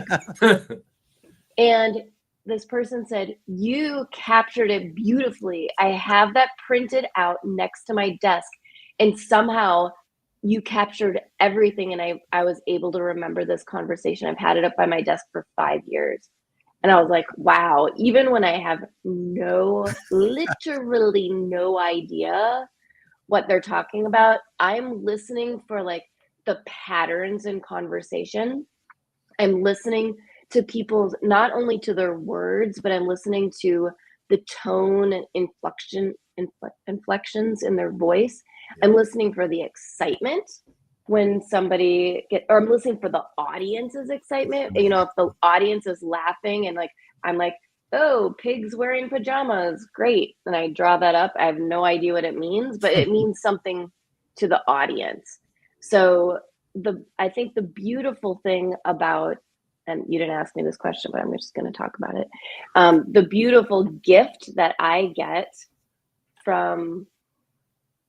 And this person said, "You captured it beautifully. I have that printed out next to my desk. And somehow you captured everything." And I was able to remember this conversation. I've had it up by my desk for 5 years. And I was like, wow, even when I have literally no idea what they're talking about, I'm listening for like the patterns in conversation. I'm listening to people's, not only to their words, but I'm listening to the tone and inflections in their voice. I'm listening for the excitement when or I'm listening for the audience's excitement. If the audience is laughing, and like, I'm like oh, pigs wearing pajamas, great. And I draw that up. I have no idea what it means, but it means something to the audience. So I think the beautiful thing about, and you didn't ask me this question, but I'm just going to talk about it. The beautiful gift that I get from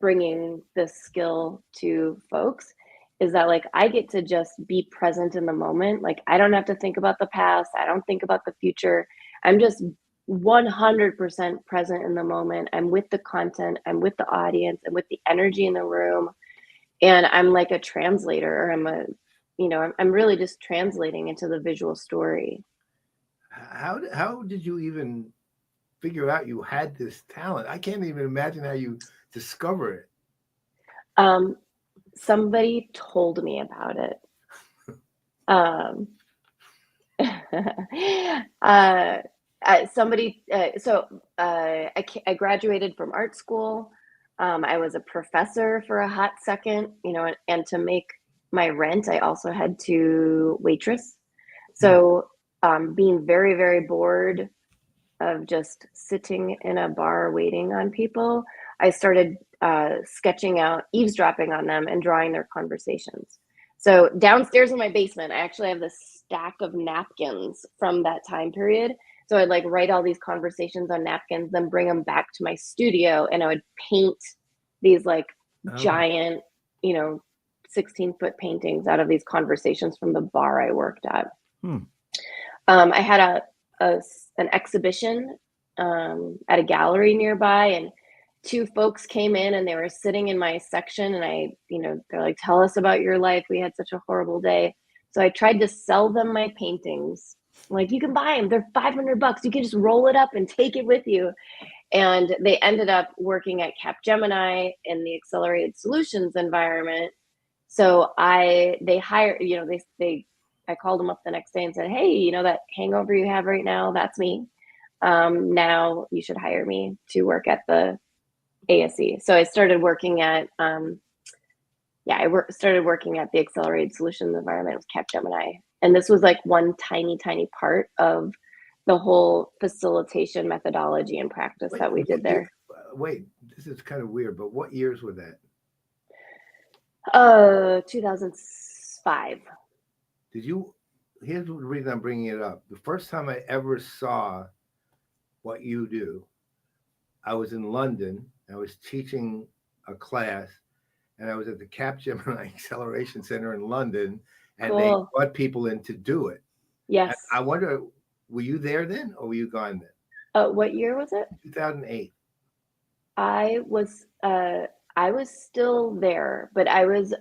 bringing this skill to folks is that like I get to just be present in the moment. Like I don't have to think about the past. I don't think about the future. I'm just 100% present in the moment. I'm with the content. I'm with the audience. I'm with the energy in the room. And I'm like a translator. I'm really just translating into the visual story. How did you even figure out you had this talent? I can't even imagine how you discover it. Somebody told me about it. I graduated from art school. I was a professor for a hot second, and to make my rent, I also had to waitress. So being very, very bored of just sitting in a bar waiting on people, I started sketching out, eavesdropping on them and drawing their conversations. So downstairs in my basement, I actually have this stack of napkins from that time period. So I'd like write all these conversations on napkins, then bring them back to my studio, and I would paint these like giant, 16-foot paintings out of these conversations from the bar I worked at. I had an exhibition at a gallery nearby, and two folks came in and they were sitting in my section, and they're like, tell us about your life. We had such a horrible day. So I tried to sell them my paintings. I'm like, you can buy them. They're $500. You can just roll it up and take it with you. And they ended up working at Capgemini in the accelerated solutions environment. So they hired, I called them up the next day and said, hey, that hangover you have right now, that's me. Now you should hire me to work at the ASE. So I started working at, started working at the accelerated solutions environment with Capgemini. And this was like one tiny, tiny part of the whole facilitation methodology and practice that we did there. Wait, this is kind of weird, but what years were that? 2005. Here's the reason I'm bringing it up. The first time I ever saw what you do, I was in London. I was teaching a class, and I was at the Capgemini Acceleration Center in London, and They brought people in to do it. Yes. And I wonder, were you there then, or were you gone then? What year was it? 2008. I was still there, but I was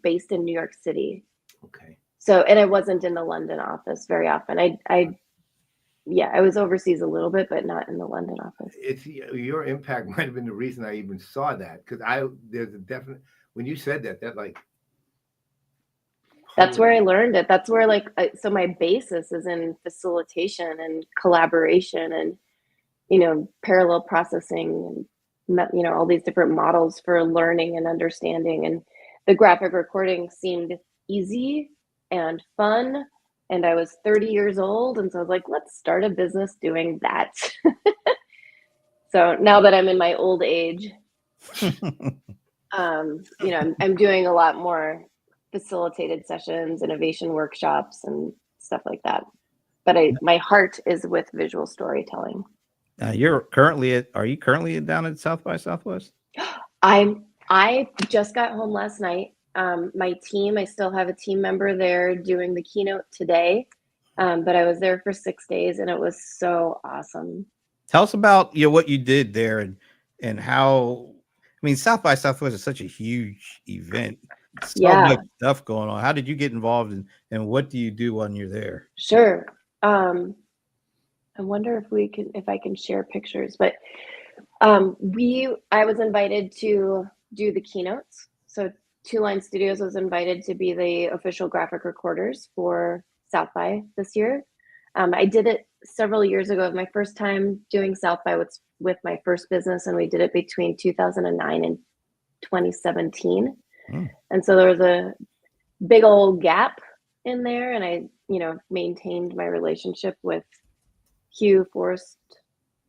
based in New York City. Okay. So, and I wasn't in the London office very often. I was overseas a little bit, but not in the London office. It's your impact might have been the reason I even saw that, because there's a definite, when you said that like. That's where I learned it. That's where so my basis is in facilitation and collaboration and, parallel processing and, all these different models for learning and understanding. And the graphic recording seemed easy and fun. And I was 30 years old. And so I was like, let's start a business doing that. So now that I'm in my old age, I'm doing a lot more facilitated sessions, innovation workshops, and stuff like that. But my heart is with visual storytelling. Are you currently down at South by Southwest? I just got home last night. My team, I still have a team member there doing the keynote today. But I was there for 6 days and it was so awesome. Tell us about what you did there and how, South by Southwest is such a huge event. So much stuff going on. How did you get involved and what do you do when you're there? Sure. I wonder if I can share pictures, but I was invited to do the keynotes. So Two Line Studios was invited to be the official graphic recorders for South by this year. I did it several years ago. My first time doing South by was with my first business, and we did it between 2009 and 2017. And so there was a big old gap in there, and I, maintained my relationship with Hugh Forrest,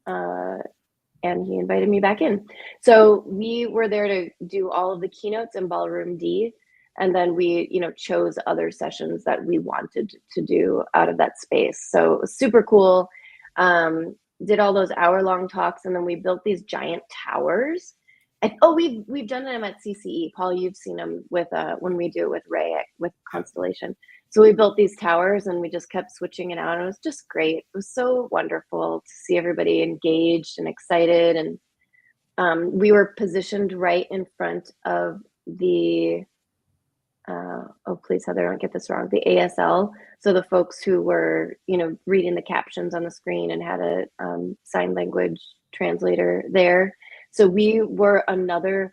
and he invited me back in. So we were there to do all of the keynotes in Ballroom D. And then we, chose other sessions that we wanted to do out of that space. So it was super cool. Did all those hour-long talks, and then we built these giant towers. And we've done them at CCE. Paul, you've seen them with when we do it with Ray with Constellation. So we built these towers, and we just kept switching it out. And it was just great. It was so wonderful to see everybody engaged and excited. And we were positioned right in front of the oh, please, Heather, don't get this wrong, the ASL. So the folks who were, reading the captions on the screen and had a sign language translator there. So we were another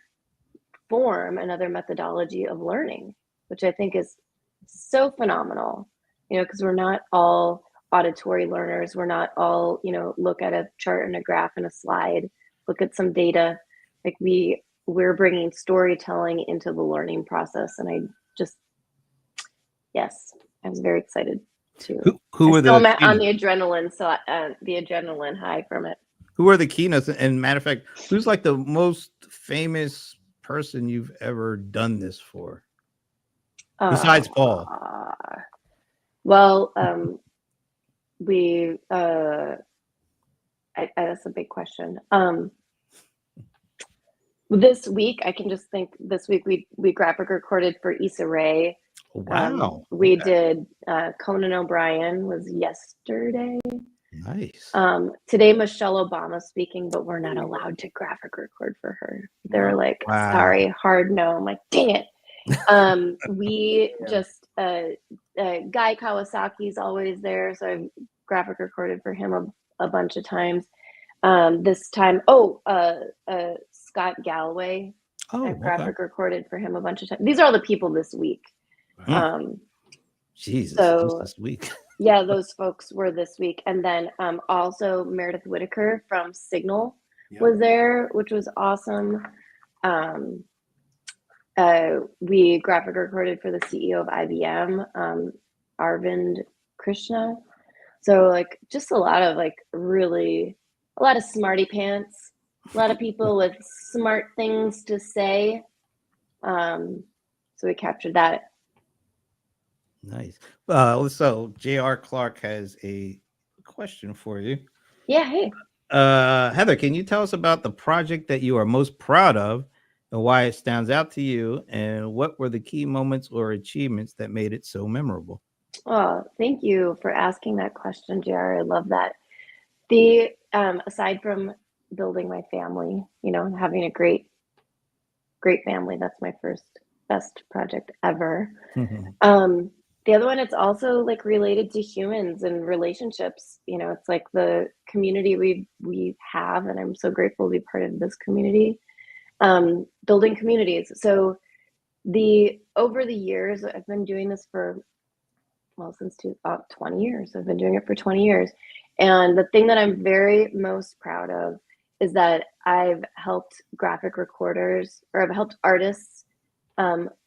methodology of learning, which I think is so phenomenal, because we're not all auditory learners. We're not all, look at a chart and a graph and a slide, look at some data. Like we're bringing storytelling into the learning process. And I was very excited to. Who are the on the keynotes? adrenaline, so the adrenaline high from it. Who are the keynotes? And matter of fact, who's like the most famous person you've ever done this for? Besides Paul. Well, we that's a big question. This week, I can just think this week we graphic recorded for Issa Rae. Wow. We did Conan O'Brien was yesterday. Nice. Today Michelle Obama speaking, but we're not allowed to graphic record for her. They're like, Wow. sorry, hard no. I'm like, dang it. We just Guy Kawasaki's always there, so I've graphic recorded for him a bunch of times. This time, Scott Galloway. I've graphic recorded for him a bunch of times. These are all the people this week. Jesus, so this week. Yeah, those folks were this week. And then also Meredith Whitaker from Signal was there, which was awesome. We graphic recorded for the CEO of IBM, Arvind Krishna. So like just a lot of smarty pants, a lot of people with smart things to say. So we captured that. Nice. So J.R. Clark has a question for you. Yeah. Hey. Heather, can you tell us about the project that you are most proud of and why it stands out to you? And what were the key moments or achievements that made it so memorable? Oh, thank you for asking that question, JR. I love that. Aside from building my family, having a great family, that's my best project ever. The other one, it's also like related to humans and relationships. It's like the community we have, and I'm so grateful to be part of this community, building communities. So over the years, I've been doing this since 20 years. I've been doing it for 20 years. And the thing that I'm very most proud of is that I've helped graphic recorders, or I've helped artists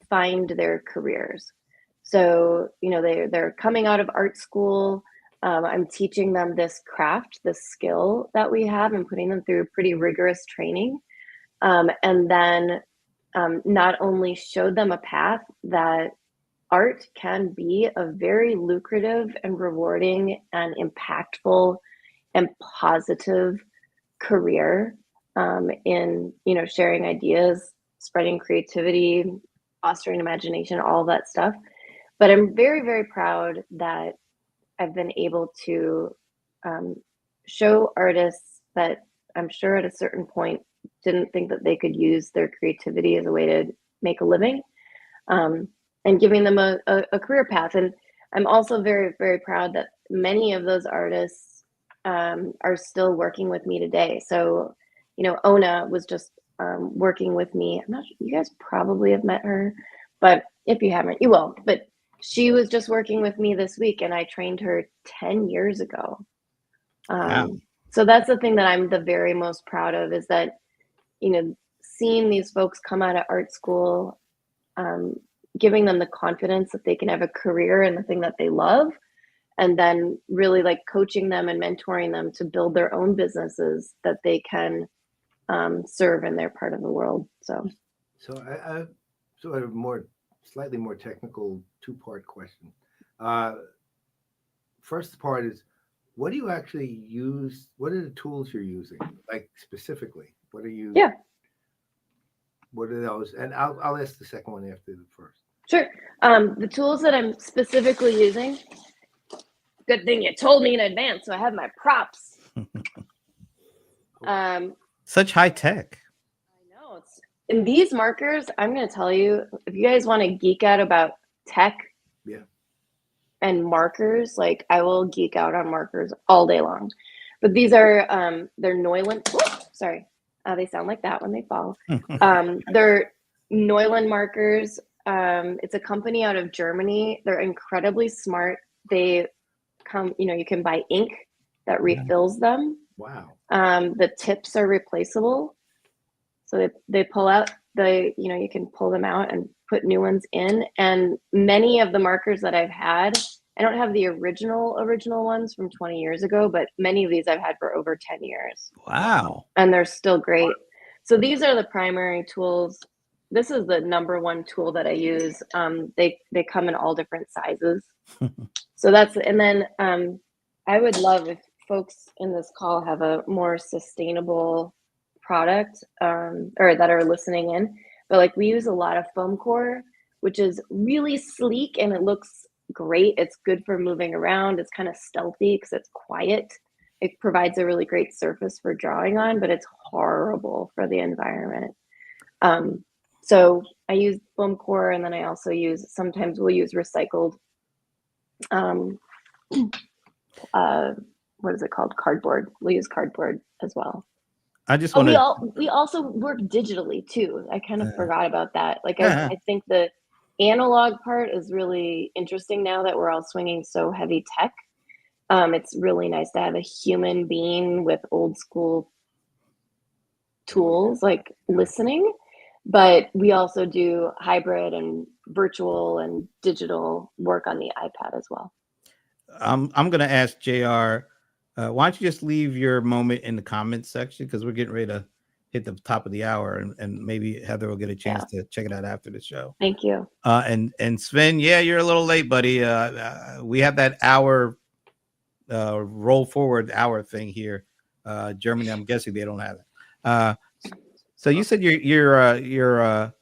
find their careers. So, they're coming out of art school. I'm teaching them this craft, this skill that we have, and putting them through pretty rigorous training. And then not only showed them a path that art can be a very lucrative and rewarding and impactful and positive career in, sharing ideas, spreading creativity, fostering imagination, all that stuff. But I'm very, very proud that I've been able to show artists that I'm sure at a certain point didn't think that they could use their creativity as a way to make a living, and giving them a career path. And I'm also very, very proud that many of those artists are still working with me today. So, Ona was just working with me. I'm not sure, you guys probably have met her, but if you haven't, you will. But she was just working with me this week, and I trained her 10 years ago. Wow. So that's the thing that I'm the very most proud of, is that, seeing these folks come out of art school, giving them the confidence that they can have a career in the thing that they love, and then really like coaching them and mentoring them to build their own businesses that they can serve in their part of the world. So I sort of slightly more technical 2-part question. First part is, what do you actually use? What are the tools you're using? Like specifically, what are you? Yeah. What are those? And I'll ask the second one after the first. Sure. The tools that I'm specifically using. Good thing you told me in advance, so I have my props. Such high tech. I know. In these markers, I'm going to tell you, if you guys want to geek out about tech, yeah, and markers, like I will geek out on markers all day long. But these are they're Neuland. Sorry, they sound like that when they fall. They're Neuland markers. It's a company out of Germany. They're incredibly smart. They come, you can buy ink that refills them. Wow. The tips are replaceable. So they pull out you can pull them out and put new ones in. And many of the markers that I've had, I don't have the original ones from 20 years ago, but many of these I've had for over 10 years. Wow. And they're still great. So these are the primary tools. This is the number one tool that I use. They come in all different sizes. So and then I would love if folks in this call have a more sustainable product or that are listening in, but like we use a lot of foam core, which is really sleek and it looks great. It's good for moving around. It's kind of stealthy because it's quiet. It provides a really great surface for drawing on, but it's horrible for the environment. So I use foam core, and then I also sometimes we'll use recycled what is it called? Cardboard. We'll use cardboard as well. I just want to. We also work digitally too. I kind of forgot about that. Like I think the analog part is really interesting now that we're all swinging so heavy tech. It's really nice to have a human being with old school tools like listening, but we also do hybrid and virtual and digital work on the iPad as well. I'm going to ask JR, why don't you just leave your moment in the comments section, because we're getting ready to hit the top of the hour, and maybe Heather will get a chance to check it out after the show. Thank you. And Sven, you're a little late, buddy. We have that hour roll forward hour thing here. Germany, I'm guessing they don't have it. So you said your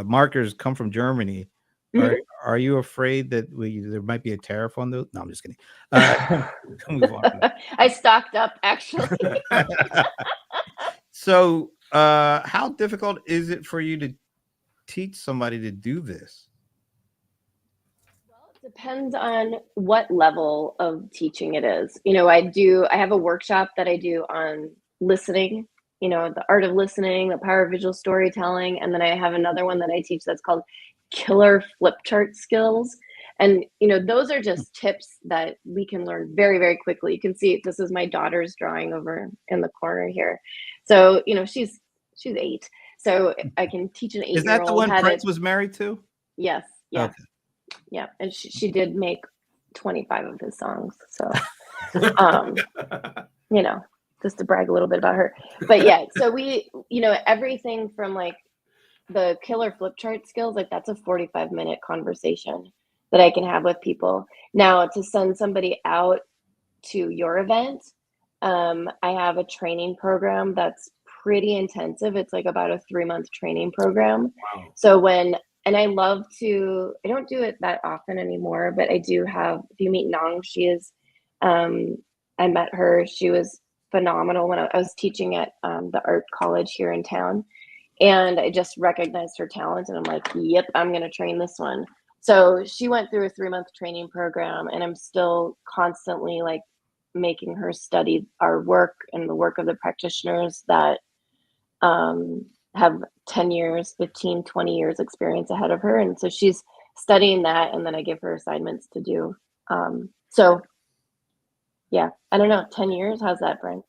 markers come from Germany. Mm-hmm. Are you afraid that there might be a tariff on those? No, I'm just kidding. Move on. I stocked up, actually. So how difficult is it for you to teach somebody to do this? Well, it depends on what level of teaching it is. I have a workshop that I do on listening, the art of listening, the power of visual storytelling. And then I have another one that I teach that's called killer flip chart skills. And, those are just tips that we can learn very, very quickly. You can see this is my daughter's drawing over in the corner here. So, she's 8. So I can teach an 8-year-old. Is that the one Prince was married to? Yes. Yeah. Okay. Yeah. And she did make 25 of his songs. So, just to brag a little bit about her. But yeah, so we, everything from like the killer flip chart skills, like that's a 45-minute conversation that I can have with people. Now, to send somebody out to your event, I have a training program that's pretty intensive. It's like about a 3-month training program. Wow. So I don't do it that often anymore, but I do have, if you meet Nong, she is, I met her, she was phenomenal when I was teaching at the art college here in town. And I just recognized her talent, and I'm like, yep, I'm going to train this one. So she went through a 3-month training program, and I'm still constantly like making her study our work and the work of the practitioners that have 10 years, 15, 20 years experience ahead of her. And so she's studying that, and then I give her assignments to do. So yeah, I don't know, 10 years. How's that, Brent?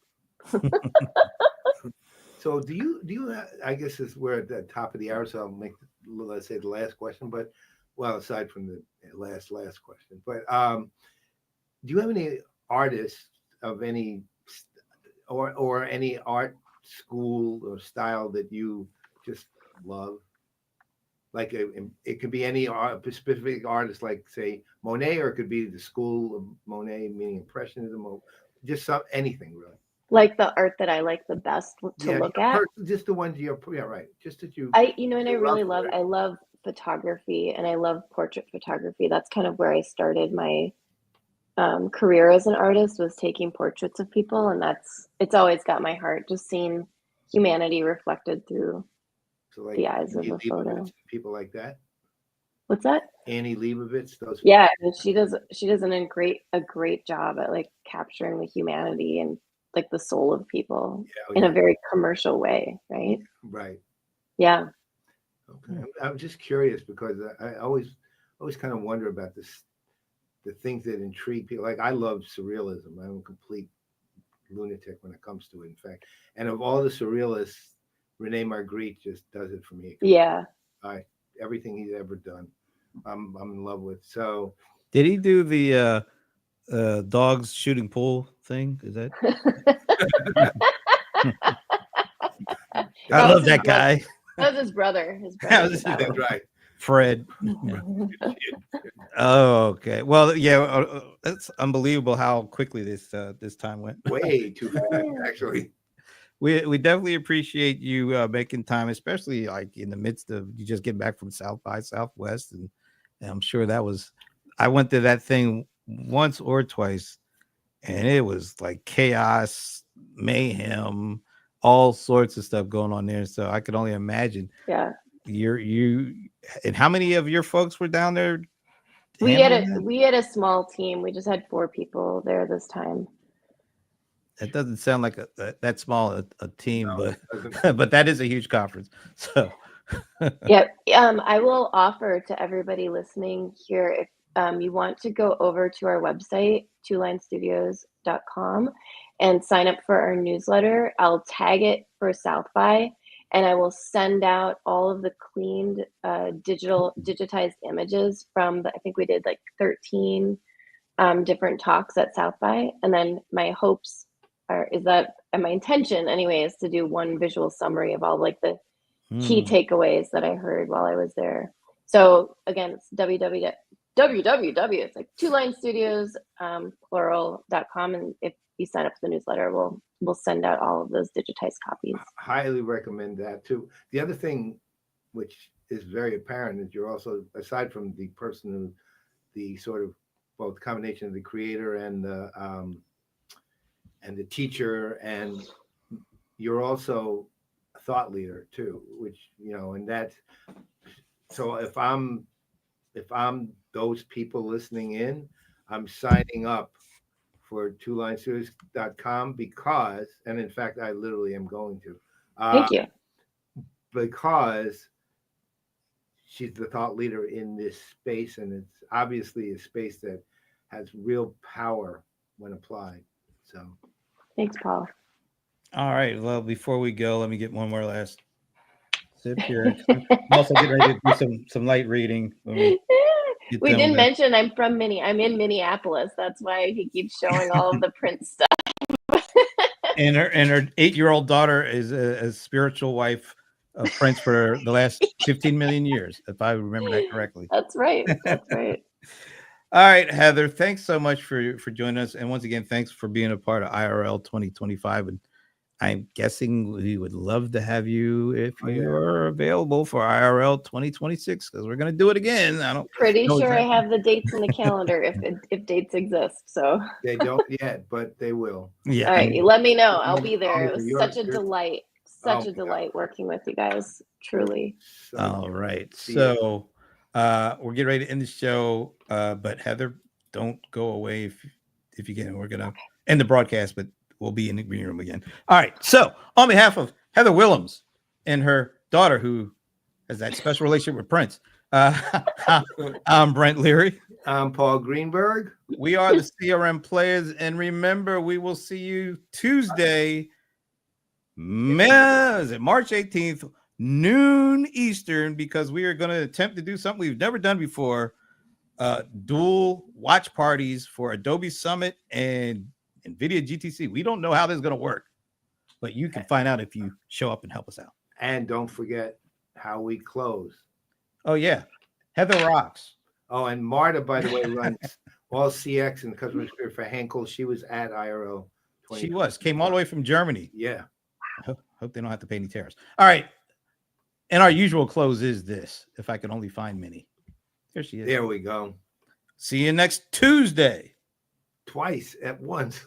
So do you I guess we're at the top of the hour, so I'll make, let's say, the last question, but well, aside from the last question, but do you have any artists of any or any art school or style that you just love? Like it could be any specific artist, like say Monet, or it could be the school of Monet, meaning Impressionism, or just anything really. Like the art that I like the best to look at. Just the ones you're right. Just that you. And I really love. I love photography, and I love portrait photography. That's kind of where I started my career as an artist, was taking portraits of people, and it's always got my heart, just seeing humanity reflected through the eyes of a photo. People like that. What's that? Annie Leibovitz. Those. Yeah, and she does a great job at like capturing the humanity and like the soul of people in a very commercial way, right? Right. Yeah. Okay. I'm just curious because I always kind of wonder about the things that intrigue people. Like I love surrealism. I'm a complete lunatic when it comes to it, in fact. And of all the surrealists, Rene Magritte just does it for me. Yeah. Everything he's ever done, I'm in love with. So, did he do the dogs shooting pool thing? Is that? I love that guy. That was his brother. That's right. Fred. Oh, okay. Well, yeah, it's unbelievable how quickly this time went. Way too fast, actually. We definitely appreciate you making time, especially like in the midst of you just getting back from South by Southwest, and I'm sure I went to that thing once or twice, and it was like chaos, mayhem, all sorts of stuff going on there. So I could only imagine. Yeah. And how many of your folks were down there? We had a small team. We just had 4 people there this time. It doesn't sound like that small a team, no, but that is a huge conference. So yeah, I will offer to everybody listening here, if you want to go over to our website, twolinestudios.com, and sign up for our newsletter. I'll tag it for South by, and I will send out all of the cleaned digitized images from I think we did like 13 different talks at South by, and then my hopes my intention anyway is to do one visual summary of all like the key takeaways that I heard while I was there. So again, it's www. It's like twolinestudios.com, and if you sign up for the newsletter, we'll send out all of those digitized copies. I highly recommend that too. The other thing, which is very apparent, is you're also, aside from the person who, the sort of both combination of the creator and the teacher, and you're also a thought leader too, which, and that's, so if I'm those people listening in, I'm signing up for twolinestudios.com because, and in fact, I literally am going to. Thank you. Because she's the thought leader in this space, and it's obviously a space that has real power when applied. So, thanks, Paul. All right. Well, before we go, let me get one more last sip here. I'm also getting ready to do some light reading. We didn't mention I'm in Minneapolis. That's why he keeps showing all of the Prince stuff. and her 8-year-old daughter is a spiritual wife of Prince for the last 15 million years, if I remember that correctly. That's right. That's right. All right, Heather, thanks so much for joining us. And once again, thanks for being a part of IRL 2025. And I'm guessing we would love to have you if you are available for IRL 2026, because we're going to do it again. Pretty sure exactly. I have the dates in the calendar if dates exist. So they don't yet, but they will. Yeah. All right, you let me know. I'll be there. It was such a delight. Such a delight working with you guys. Truly. All right. So we're getting ready to end the show. But Heather, don't go away if you can. We're gonna end the broadcast, but we'll be in the green room again. All right. So on behalf of Heather Willems and her daughter, who has that special relationship with Prince, I'm Brent Leary. I'm Paul Greenberg. We are the CRM Playaz, and remember, we will see you Tuesday, March 18th, noon Eastern, because we are going to attempt to do something we've never done before. Dual watch parties for Adobe Summit and NVIDIA GTC. We don't know how this is going to work, but you can find out if you show up and help us out. And don't forget how we close. Oh, yeah. Heather rocks. Oh, and Marta, by the way, runs all CX and customer experience for Henkel. She was at IRO. She came all the way from Germany. Yeah. Hope they don't have to pay any tariffs. All right. And our usual close is this. If I can only find Minnie. There she is. There we go. See you next Tuesday. Twice at once.